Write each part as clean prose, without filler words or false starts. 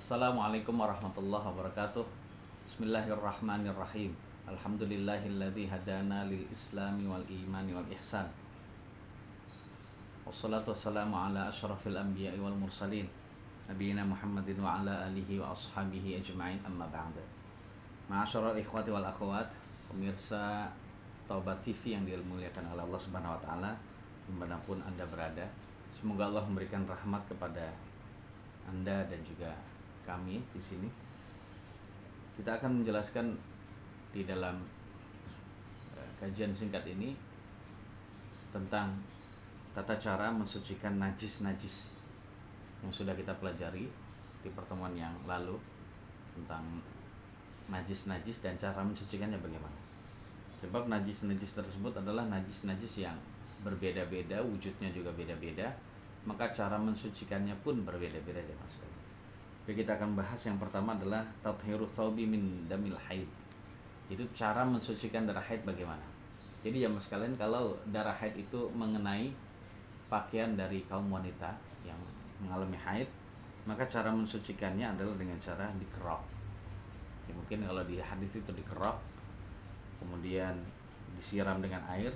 Assalamualaikum warahmatullahi wabarakatuh. Bismillahirrahmanirrahim. Alhamdulillahilladzi hadana lil islami wal imani wal ihsan. Wassalatu wassalamu ala asyrafil anbiya'i wal mursalin nabiyina Muhammadin wa ala alihi wa ashabihi ajma'in, amma ba'du. Ma'asyiral ikhwati wal akhwat, pemirsa Taubat TV yang dimuliakan oleh Allah Subhanahu wa taala, dimanapun Anda berada. Semoga Allah memberikan rahmat kepada Anda dan juga kami di sini. Kita akan menjelaskan di dalam kajian singkat ini tentang tata cara mensucikan najis-najis yang sudah kita pelajari di pertemuan yang lalu, tentang najis-najis dan cara mensucikannya bagaimana. Sebab najis-najis tersebut adalah najis-najis yang berbeda-beda, wujudnya juga beda-beda, maka cara mensucikannya pun berbeda-beda ya Mas. Oke, kita akan bahas yang pertama adalah tathhiru thawbi min damil haid. Itu cara mensucikan darah haid bagaimana. Jadi ya Mas sekalian, kalau darah haid itu mengenai pakaian dari kaum wanita yang mengalami haid, maka cara mensucikannya adalah dengan cara dikerok. Ya, mungkin kalau di hadis itu dikerok, kemudian disiram dengan air.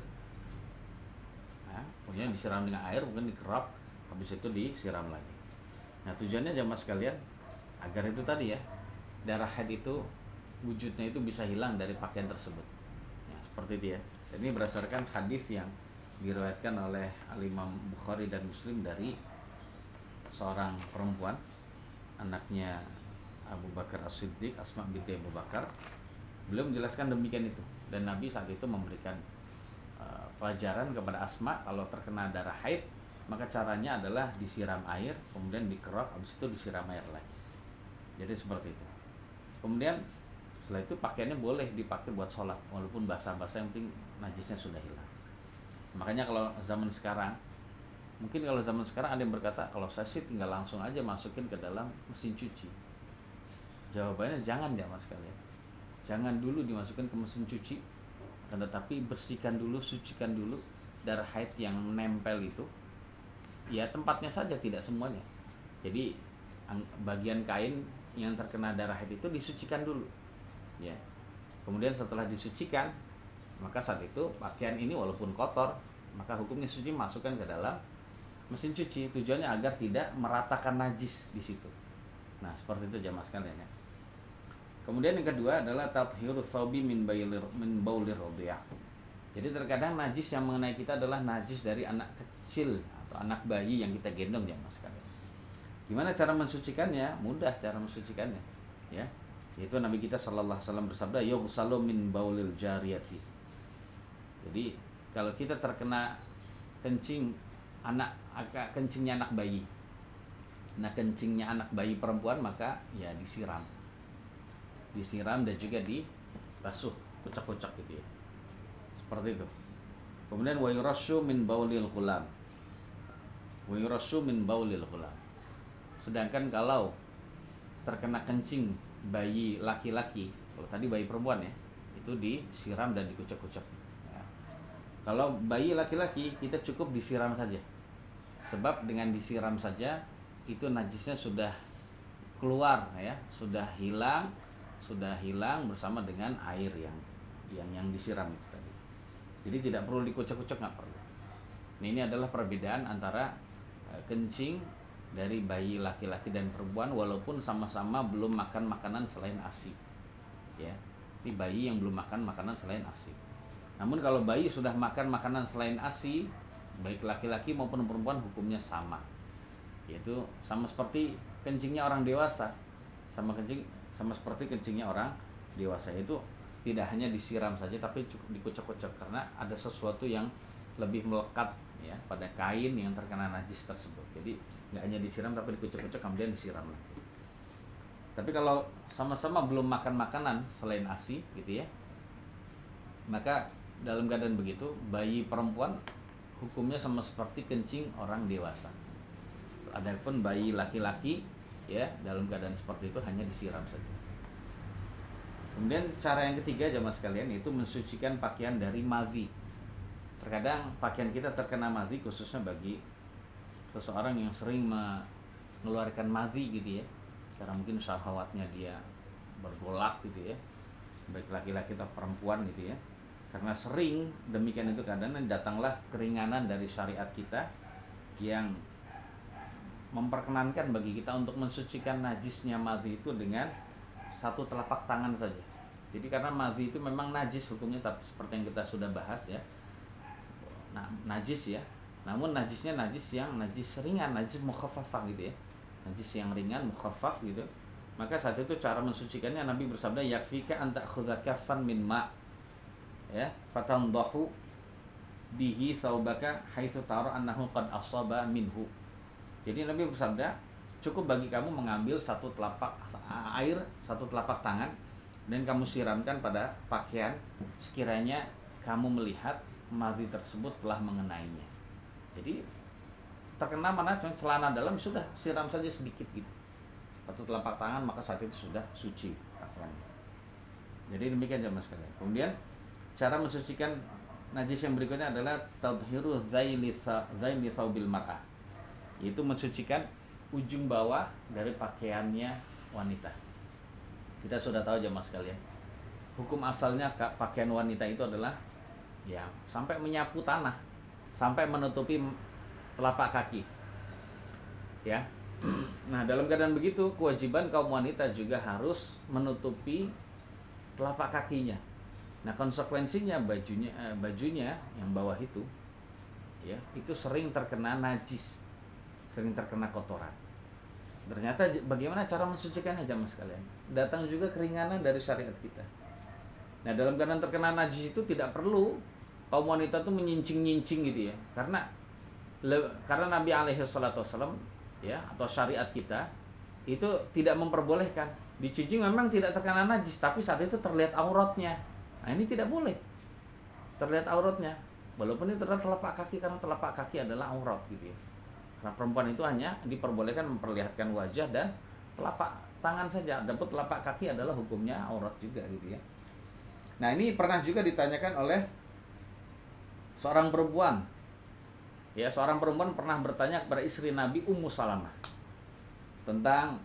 Nah, kemudian disiram dengan air, mungkin dikerok, habis itu disiram lagi. Nah, tujuannya jamaah sekalian agar itu tadi ya, darah haid itu wujudnya itu bisa hilang dari pakaian tersebut. Ya, seperti itu ya. Dan ini berdasarkan hadis yang diriwayatkan oleh Al-Imam Bukhari dan Muslim dari seorang perempuan, anaknya Abu Bakar As-Siddiq, Asma binti Abu Bakar. Beliau menjelaskan demikian itu, dan Nabi saat itu memberikan pelajaran kepada Asma, kalau terkena darah haid maka caranya adalah disiram air, kemudian dikerok, habis itu disiram air lagi. Jadi seperti itu. Kemudian setelah itu pakaiannya boleh dipakai buat sholat, walaupun basah-basah, yang penting najisnya sudah hilang. Makanya kalau zaman sekarang, mungkin kalau zaman sekarang ada yang berkata, kalau saya sih tinggal langsung aja masukin ke dalam mesin cuci. Jawabannya jangan ya Mas kalian. Jangan dulu dimasukkan ke mesin cuci, tetapi bersihkan dulu, sucikan dulu darah haid yang nempel itu. Ya tempatnya saja, tidak semuanya. Jadi bagian kain yang terkena darah haid itu disucikan dulu. Ya. Kemudian setelah disucikan, maka saat itu pakaian ini walaupun kotor, maka hukumnya suci, masukkan ke dalam mesin cuci. Tujuannya agar tidak meratakan najis di situ. Nah, seperti itu jamaah sekalian ya. Kemudian yang kedua adalah tathiru thawbi min baulir radhiyah. Jadi terkadang najis yang mengenai kita adalah najis dari anak kecil atau anak bayi yang kita gendong ya Mas sekalian. Gimana cara mensucikannya? Mudah cara mensucikannya, ya. Yaitu Nabi kita sallallahu alaihi wasallam bersabda, yughsalu min baulil jariyati. Jadi kalau kita terkena kencingnya anak bayi. Nah, kencingnya anak bayi perempuan, maka ya disiram dan juga dibasuh, kucak-kucak gitu ya. Seperti itu. Kemudian wa yurashu min baulil ghulam. Sedangkan kalau terkena kencing bayi laki-laki, kalau tadi bayi perempuan ya, itu disiram dan dikucak-kucak. Ya. Kalau bayi laki-laki kita cukup disiram saja. Sebab dengan disiram saja itu najisnya sudah keluar ya, sudah hilang bersama dengan air yang disiram itu tadi. Jadi tidak perlu dikucak-kucak, nggak perlu. Nah, ini adalah perbedaan antara kencing dari bayi laki-laki dan perempuan, walaupun sama-sama belum makan makanan selain ASI. Ya, ini bayi yang belum makan makanan selain ASI. Namun kalau bayi sudah makan makanan selain ASI, baik laki-laki maupun perempuan, hukumnya sama. Yaitu sama seperti kencingnya orang dewasa, sama seperti kencingnya orang dewasa, itu tidak hanya disiram saja tapi cukup dikucek-kucek, karena ada sesuatu yang lebih melekat ya pada kain yang terkena najis tersebut. Jadi nggak hanya disiram tapi dikucek-kucek kemudian disiram lagi. Tapi kalau sama-sama belum makan makanan selain ASI gitu ya, maka dalam keadaan begitu bayi perempuan hukumnya sama seperti kencing orang dewasa. Adapun bayi laki-laki ya dalam keadaan seperti itu hanya disiram saja. Kemudian cara yang ketiga jamaah sekalian, yaitu mensucikan pakaian dari madhi. Terkadang pakaian kita terkena madhi, khususnya bagi seseorang yang sering mengeluarkan madhi gitu ya, karena mungkin syahwatnya dia bergolak gitu ya, baik laki-laki atau perempuan gitu ya. Karena sering demikian itu kadang datanglah keringanan dari syariat kita yang memperkenankan bagi kita untuk mensucikan najisnya madhi itu dengan satu telapak tangan saja. Jadi karena madhi itu memang najis hukumnya, tapi seperti yang kita sudah bahas ya, nah, najis ya. Namun najisnya najis yang najis ringan, najis mukhaffafah gitu ya, najis yang ringan mukhaffaf gitu. Maka saat itu cara mensucikannya Nabi bersabda, yakfika an ta'khudha kaffan min ma' ya fatandahu bihi thawbaka haitsu tara annahu qad asaba minhu. Jadi Nabi bersabda, cukup bagi kamu mengambil satu telapak air, satu telapak tangan, dan kamu siramkan pada pakaian sekiranya kamu melihat madhi tersebut telah mengenainya. Jadi terkena mana celana dalam, sudah siram saja sedikit gitu, satu telapak tangan, maka saat itu sudah suci pakaiannya. Jadi demikian jemaah sekalian. Kemudian cara mensucikan najis yang berikutnya adalah tadhiru zaili thawbil mar'ah, yaitu mensucikan ujung bawah dari pakaiannya wanita. Kita sudah tahu jemaah sekalian, hukum asalnya pakaian wanita itu adalah ya sampai menyapu tanah, sampai menutupi telapak kaki. Ya. Nah, dalam keadaan begitu, kewajiban kaum wanita juga harus menutupi telapak kakinya. Nah, konsekuensinya bajunya yang bawah itu ya, itu sering terkena najis, sering terkena kotoran. Ternyata bagaimana cara mensucikannya jemaah sekalian? Datang juga keringanan dari syariat kita. Nah, dalam keadaan terkena najis itu tidak perlu kaum wanita tuh menyincing-nyincing gitu ya. Karena Nabi alaihi salatu wasallam ya, atau syariat kita itu tidak memperbolehkan. Dicuci memang tidak terkena najis, tapi saat itu terlihat auratnya. Nah, ini tidak boleh. Terlihat auratnya. Walaupun itu adalah telapak kaki, karena telapak kaki adalah aurat gitu ya. Karena perempuan itu hanya diperbolehkan memperlihatkan wajah dan telapak tangan saja. Adapun telapak kaki adalah hukumnya aurat juga gitu ya. Nah, ini pernah juga ditanyakan oleh seorang perempuan. Ya, seorang perempuan pernah bertanya kepada istri Nabi Ummu Salamah tentang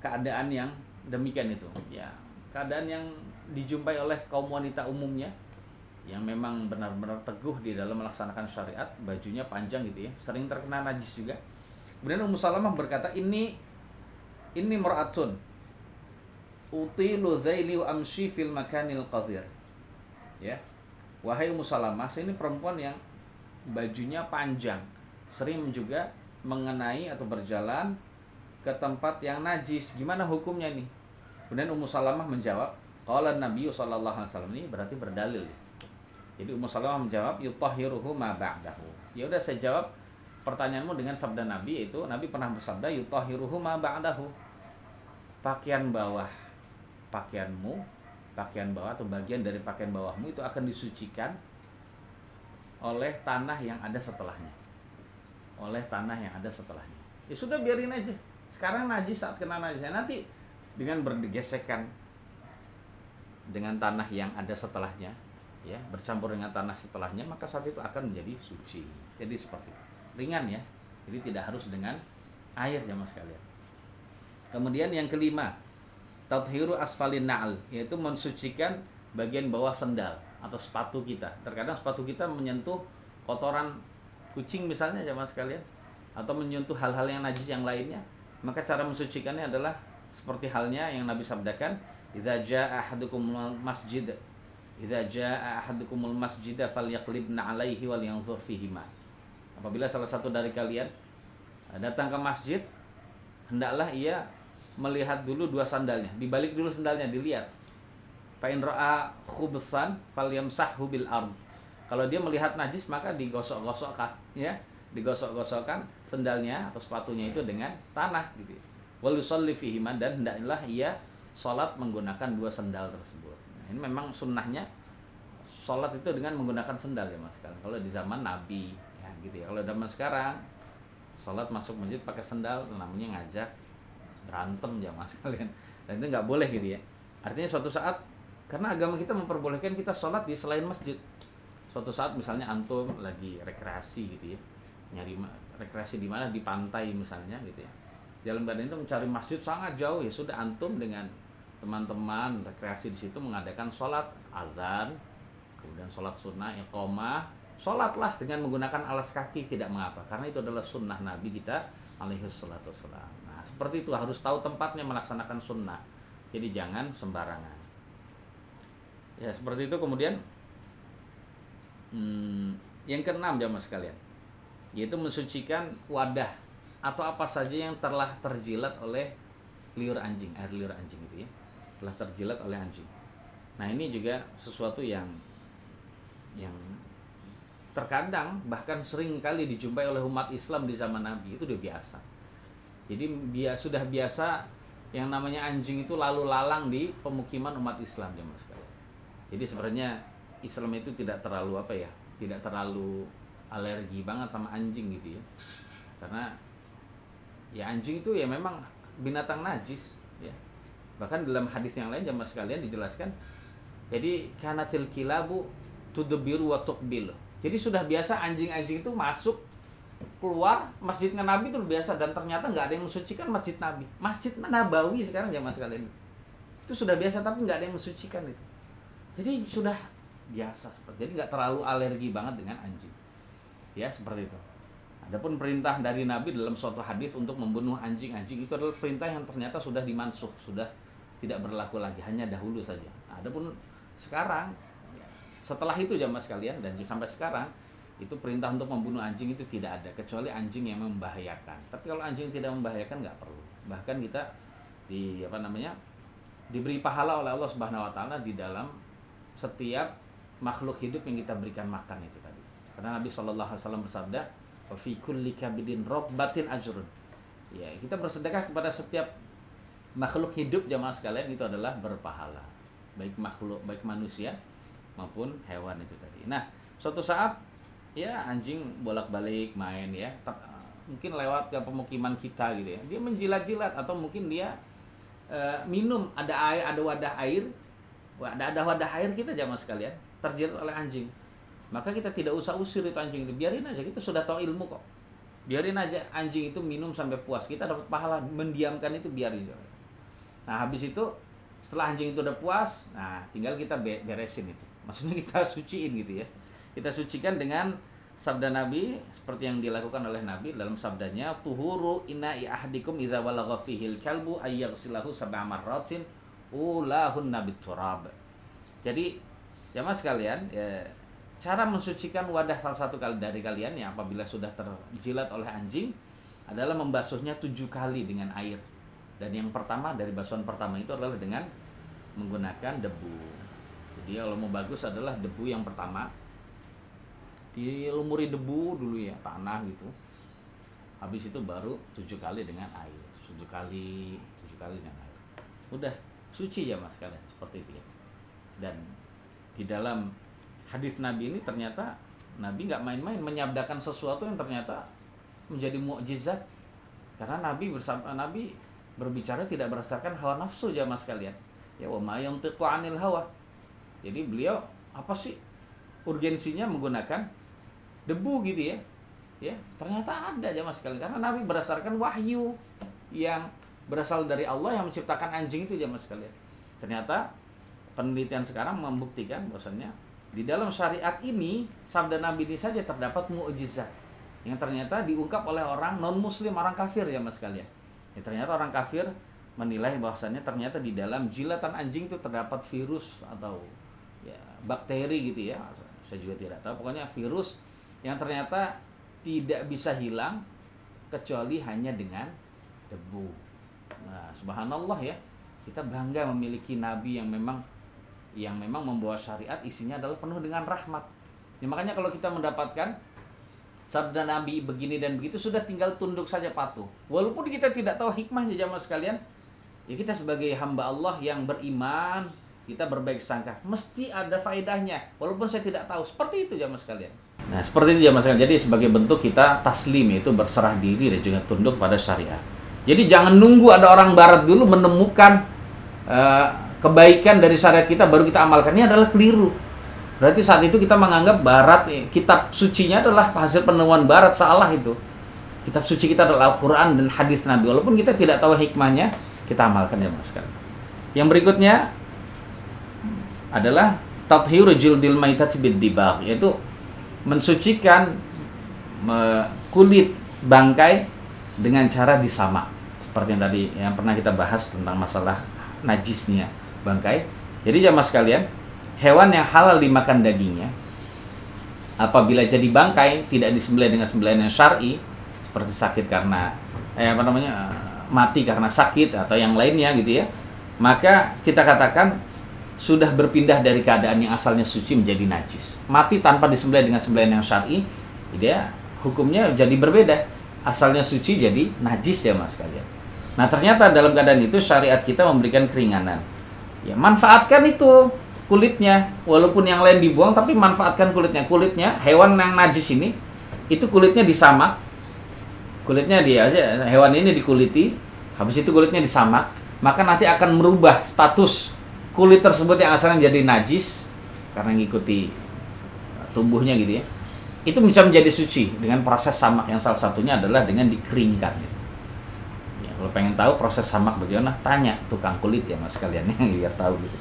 keadaan yang demikian itu. Ya, keadaan yang dijumpai oleh kaum wanita umumnya yang memang benar-benar teguh di dalam melaksanakan syariat, bajunya panjang gitu ya, sering terkena najis juga. Kemudian Ummu Salamah berkata, ini mar'atun utilu dhaili wa amshi fil makanil qadhir. Ya. Wahai Ummu Salamah, saya ini perempuan yang bajunya panjang, sering juga mengenai atau berjalan ke tempat yang najis. Gimana hukumnya nih? Kemudian Ummu Salamah menjawab, qala Nabi sallallahu alaihi wasallam, ini berarti berdalil. Jadi Ummu Salamah menjawab, yutahhiruhu ma ba'dahu. Ya udah, saya jawab pertanyaanmu dengan sabda Nabi, yaitu Nabi pernah bersabda, yutahhiruhu ma ba'dahu. Pakaian bawah atau bagian dari pakaian bawahmu itu akan disucikan oleh tanah yang ada setelahnya. Ya sudah, biarin aja. Sekarang najis, saat kena najis, nanti dengan bergesekan dengan tanah yang ada setelahnya, ya, bercampur dengan tanah setelahnya, maka saat itu akan menjadi suci. Jadi seperti itu. Ringan ya. Jadi tidak harus dengan air jemaah sekalian. Kemudian yang kelima, tathiru asfalin na'al, yaitu mensucikan bagian bawah sendal atau sepatu kita. Terkadang sepatu kita menyentuh kotoran kucing misalnya jemaah sekalian, atau menyentuh hal-hal yang najis yang lainnya. Maka cara mensucikannya adalah seperti halnya yang Nabi sabdakan, idza jaa ahadukumul masjid falyaqlibna alaihi wal yanzur fihima. Apabila salah satu dari kalian datang ke masjid, hendaklah ia melihat dulu dua sandalnya, dibalik dulu sandalnya, dilihat. Fa in ra'a khubsan falyamsahhu bil ard. Kalau dia melihat najis, maka digosok-gosokkan, ya, digosok-gosokkan sandalnya atau sepatunya itu dengan tanah gitu. Wal yusalli fihima, dan hendaklah ia salat menggunakan dua sandal tersebut. Nah, ini memang sunnahnya salat itu dengan menggunakan sandal ya Mas. Kalau di zaman Nabi ya gitu ya. Kalau zaman sekarang salat masuk masjid pakai sandal, namanya ngajak berantem ya Mas kalian. Dan itu nggak boleh gitu ya. Artinya suatu saat, karena agama kita memperbolehkan kita sholat di selain masjid. Suatu saat misalnya antum lagi rekreasi gitu ya, nyari rekreasi di mana, di pantai misalnya gitu ya. dalam keadaan itu mencari masjid sangat jauh, ya sudah antum dengan teman-teman rekreasi di situ mengadakan sholat azan, kemudian sholat sunnah, iqamah, sholatlah dengan menggunakan alas kaki, tidak mengapa, karena itu adalah sunnah Nabi kita alaihi salatu wassalam. Nah, seperti itu, harus tahu tempatnya melaksanakan sunnah, jadi jangan sembarangan. Ya seperti itu. Kemudian yang keenam jamaah sekalian, yaitu mensucikan wadah atau apa saja yang telah terjilat oleh liur anjing, air liur anjing itu ya, telah terjilat oleh anjing. Nah ini juga sesuatu yang terkadang bahkan sering kali dijumpai oleh umat Islam di zaman Nabi, itu udah biasa. Jadi sudah biasa yang namanya anjing itu lalu lalang di pemukiman umat Islam jamaah sekalian. Jadi sebenarnya Islam itu tidak terlalu tidak terlalu alergi banget sama anjing gitu ya, karena ya anjing itu ya memang binatang najis ya. Bahkan dalam hadis yang lain jamaah sekalian dijelaskan, jadi kanatil kilabu tudbiru wa tuqbil. Jadi sudah biasa anjing-anjing itu masuk keluar masjidnya Nabi itu biasa, dan ternyata nggak ada yang mensucikan masjid Nabi, Masjid Nabawi sekarang jamaah sekalian. Itu sudah biasa tapi nggak ada yang mensucikan itu. Jadi sudah biasa seperti, jadi nggak terlalu alergi banget dengan anjing. Ya seperti itu. Adapun perintah dari Nabi dalam suatu hadis untuk membunuh anjing-anjing itu adalah perintah yang ternyata sudah dimansuh, sudah tidak berlaku lagi, hanya dahulu saja. Nah, adapun sekarang, setelah itu jamaah sekalian, dan sampai sekarang itu perintah untuk membunuh anjing itu tidak ada, kecuali anjing yang membahayakan. Tapi kalau anjing tidak membahayakan nggak perlu. Bahkan kita diberi pahala oleh Allah Subhanahu Wa Taala di dalam setiap makhluk hidup yang kita berikan makan itu tadi. Karena Nabi SAW bersabda, wa fi kulli kabidin rabbatin ajrun. Ya, kita bersedekah kepada setiap makhluk hidup jamaah sekalian itu adalah berpahala. Baik makhluk, baik manusia maupun hewan itu tadi. Nah, suatu saat ya anjing bolak-balik main ya, mungkin lewat ke pemukiman kita gitu ya. Dia menjilat-jilat atau mungkin dia minum, ada wadah air kita jamaah sekalian terjilat oleh anjing. Maka kita tidak usah usir itu anjing itu, biarin aja, kita sudah tahu ilmu kok. Biarin aja anjing itu minum sampai puas, kita dapat pahala mendiamkan itu, biarin. Nah habis itu setelah anjing itu udah puas, nah tinggal kita beresin itu, maksudnya kita suciin gitu ya. Kita sucikan dengan sabda Nabi seperti yang dilakukan oleh Nabi dalam sabdanya, tuhuru ina'i ahdikum idza walagha fihil kalbu ayyaghsilahu sab'a marratin ulahun nabit turab. Jadi jamaah sekalian, cara mensucikan wadah salah satu kali dari kalian yang apabila sudah terjilat oleh anjing adalah membasuhnya 7 kali dengan air. Dan yang pertama, dari basuhan pertama itu adalah dengan menggunakan debu. Jadi kalau mau bagus adalah debu yang pertama, dilumuri debu dulu ya, tanah gitu. Habis itu baru 7 kali dengan air, 7 kali dengan air. Udah suci ya mas kalian, seperti itu ya. Dan di dalam hadis Nabi ini ternyata Nabi nggak main-main menyabdakan sesuatu yang ternyata menjadi mukjizat, karena Nabi berbicara tidak berdasarkan hawa nafsu jamaah sekalian. Ya wa ma yantiqu 'anil hawa. Jadi beliau apa sih urgensinya menggunakan debu gitu ya? Ya, ternyata ada jamaah sekalian, karena Nabi berdasarkan wahyu yang berasal dari Allah yang menciptakan anjing itu jamaah sekalian. Ternyata penelitian sekarang membuktikan bahwasannya di dalam syariat ini, sabda Nabi ini saja terdapat mukjizat yang ternyata diungkap oleh orang non-muslim, orang kafir ya mas sekalian. Ya, ternyata orang kafir menilai bahwasannya ternyata di dalam jilatan anjing itu terdapat virus atau ya, bakteri gitu ya. Saya juga tidak tahu, pokoknya virus yang ternyata tidak bisa hilang kecuali hanya dengan debu. Nah, subhanallah ya. Kita bangga memiliki nabi yang memang membawa syariat isinya adalah penuh dengan rahmat. Ya, makanya kalau kita mendapatkan sabda Nabi begini dan begitu, sudah tinggal tunduk saja, patuh. Walaupun kita tidak tahu hikmahnya jamaah sekalian, ya kita sebagai hamba Allah yang beriman, kita berbaik sangka, mesti ada faedahnya. Walaupun saya tidak tahu, seperti itu jamaah sekalian. Nah, seperti itu jamaah sekalian. Jadi sebagai bentuk kita taslim, yaitu berserah diri dan juga tunduk pada syariat. Jadi jangan nunggu ada orang barat dulu menemukan kebaikan dari syariat kita baru kita amalkan. Ini adalah keliru. Berarti saat itu kita menganggap barat, kitab sucinya adalah hasil penemuan barat, salah itu. Kitab suci kita adalah Al-Quran dan hadis Nabi. Walaupun kita tidak tahu hikmahnya, kita amalkan ya mas sekalian. Yang berikutnya adalah tathiru jildil maitati bid-dibagh, yaitu mensucikan kulit bangkai dengan cara disamak. Seperti yang tadi yang pernah kita bahas tentang masalah najisnya bangkai. Jadi jamaah sekalian, hewan yang halal dimakan dagingnya apabila jadi bangkai tidak disembelih dengan sembelihan yang syar'i, seperti sakit karena mati karena sakit atau yang lainnya gitu ya, maka kita katakan sudah berpindah dari keadaan yang asalnya suci menjadi najis. Mati tanpa disembelih dengan sembelihan yang syar'i, dia hukumnya jadi berbeda. Asalnya suci jadi najis ya mas kalian. Nah ternyata dalam keadaan itu syariat kita memberikan keringanan. Ya manfaatkan itu kulitnya, walaupun yang lain dibuang, tapi manfaatkan kulitnya. Kulitnya hewan yang najis ini, itu kulitnya disamak. Kulitnya dia aja, hewan ini dikuliti, habis itu kulitnya disamak, maka nanti akan merubah status kulit tersebut yang asalnya jadi najis karena ngikuti tubuhnya gitu ya. Itu bisa menjadi suci dengan proses samak yang salah satunya adalah dengan dikeringkan. Ya, kalau pengen tahu proses samak bagaimana, tanya tukang kulit ya mas kalian yang biar tahu gitu.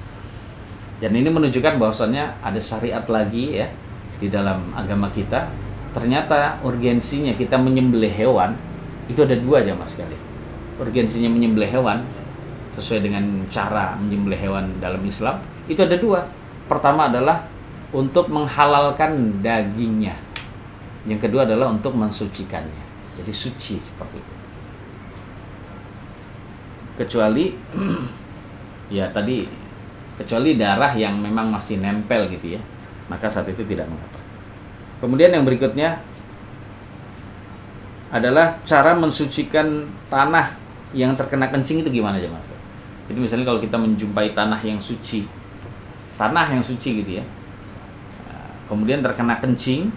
Dan ini menunjukkan bahwasannya ada syariat lagi ya di dalam agama kita. Ternyata urgensinya kita menyembelih hewan itu ada dua aja mas kalian. Urgensinya menyembelih hewan sesuai dengan cara menyembelih hewan dalam Islam itu ada dua. Pertama adalah untuk menghalalkan dagingnya. Yang kedua adalah untuk mensucikannya. Jadi suci seperti itu. Kecuali ya tadi, kecuali darah yang memang masih nempel gitu ya, maka saat itu tidak mengapa. Kemudian yang berikutnya adalah cara mensucikan tanah yang terkena kencing itu gimana aja mas? Jadi misalnya kalau kita menjumpai tanah yang suci gitu ya, kemudian terkena kencing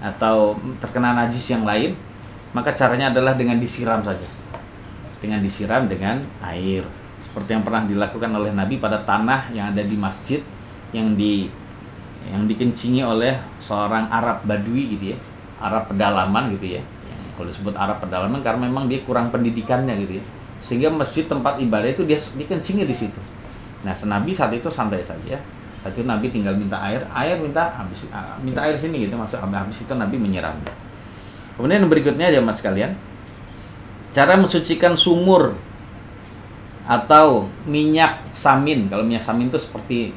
atau terkena najis yang lain, maka caranya adalah dengan disiram saja, dengan disiram dengan air, seperti yang pernah dilakukan oleh Nabi pada tanah yang ada di masjid yang dikencingi oleh seorang Arab Badui gitu ya, Arab pedalaman gitu ya. Kalau disebut Arab pedalaman karena memang dia kurang pendidikannya gitu ya, sehingga masjid tempat ibadah itu dia dikencingi di situ. Nah, Nabi saat itu santai saja. Saat itu Nabi tinggal minta air minta air sini gitu, maksud habis itu Nabi menyiram. Kemudian yang berikutnya aja mas kalian, cara mensucikan sumur atau minyak samin. Kalau minyak samin itu seperti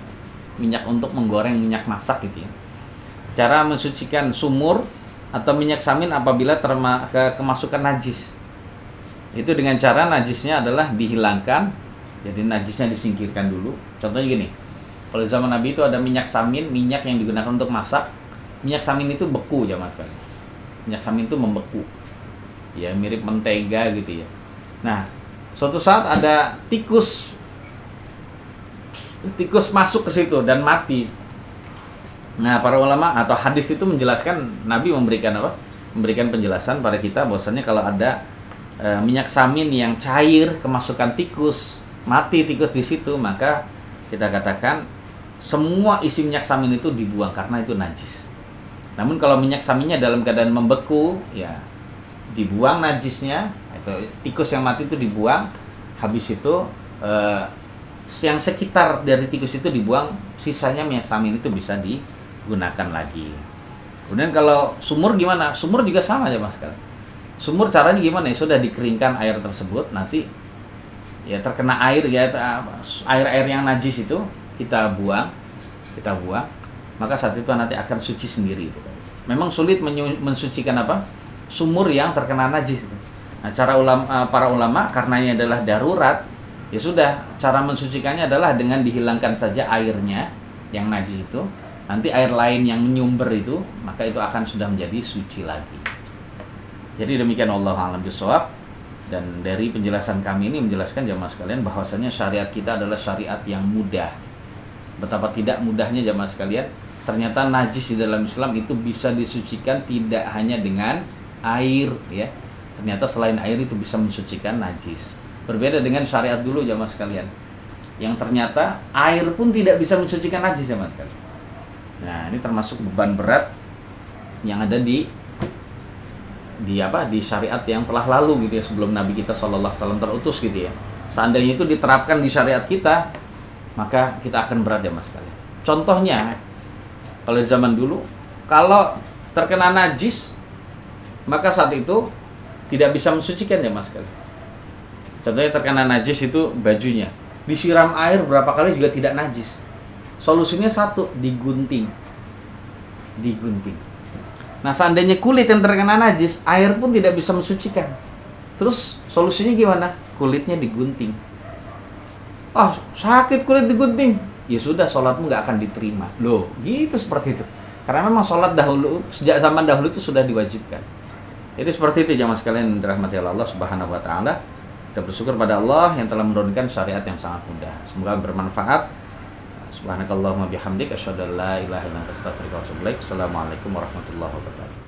minyak untuk menggoreng, minyak masak gitu ya. Cara mensucikan sumur atau minyak samin apabila kemasukan najis. Itu dengan cara najisnya adalah dihilangkan. Jadi najisnya disingkirkan dulu. Contohnya gini. Kalau zaman Nabi itu ada minyak samin, minyak yang digunakan untuk masak. Minyak samin itu beku ya mas kan. Minyak samin itu membeku. Ya mirip mentega gitu ya. Nah, suatu saat ada tikus masuk ke situ dan mati. Nah, para ulama atau hadis itu menjelaskan, Nabi memberikan apa? Memberikan penjelasan pada kita bahwasannya kalau ada minyak samin yang cair kemasukan tikus, mati tikus di situ, maka kita katakan semua isi minyak samin itu dibuang karena itu najis. Namun kalau minyak saminnya dalam keadaan membeku, ya dibuang najisnya, atau tikus yang mati itu dibuang, habis itu yang sekitar dari tikus itu dibuang, sisanya minyak samin itu bisa digunakan lagi. Kemudian kalau sumur gimana? Sumur juga sama aja mas kalian. Sumur caranya gimana? Ya sudah dikeringkan air tersebut, nanti ya terkena air ya, air yang najis itu kita buang, maka saat itu nanti akan suci sendiri itu. Memang sulit mensucikan apa? Sumur yang terkena najis itu. Nah, para ulama karena ini adalah darurat, ya sudah, cara mensucikannya adalah dengan dihilangkan saja airnya yang najis itu. Nanti air lain yang menyumber itu, maka itu akan sudah menjadi suci lagi. Jadi demikian, wallahu a'lam bishawab. Dan dari penjelasan kami ini menjelaskan jamaah sekalian bahwasanya syariat kita adalah syariat yang mudah. Betapa tidak mudahnya jamaah sekalian. Ternyata najis di dalam Islam itu bisa disucikan tidak hanya dengan air ya. Ternyata selain air itu bisa mensucikan najis. Berbeda dengan syariat dulu jamaah sekalian, yang ternyata air pun tidak bisa mensucikan najis jamaah sekalian. Nah, ini termasuk beban berat yang ada di di syariat yang telah lalu gitu ya, sebelum Nabi kita Shallallahu Alaihi Wasallam terutus gitu ya. Seandainya itu diterapkan di syariat kita, maka kita akan berat ya mas kalian. Contohnya, kalau di zaman dulu, kalau terkena najis, maka saat itu tidak bisa mensucikan ya mas kalian. Contohnya terkena najis itu bajunya, disiram air berapa kali juga tidak najis. Solusinya satu, digunting. Nah, seandainya kulit yang terkena najis, air pun tidak bisa mensucikan. Terus solusinya gimana? Kulitnya digunting. Ah, sakit kulit digunting. Ya sudah, sholatmu nggak akan diterima. Loh, gitu seperti itu. Karena memang sholat dahulu, sejak zaman dahulu itu sudah diwajibkan. Jadi seperti itu jamaah sekalian dirahmati Allah Subhanahu wa taala. Kita bersyukur pada Allah yang telah menurunkan syariat yang sangat mudah. Semoga bermanfaat. Subhanakallahumma bihamdik asyhadu an la ilaha illa anta astaghfiruka wa atubu ilaik. Assalamualaikum warahmatullahi wabarakatuh.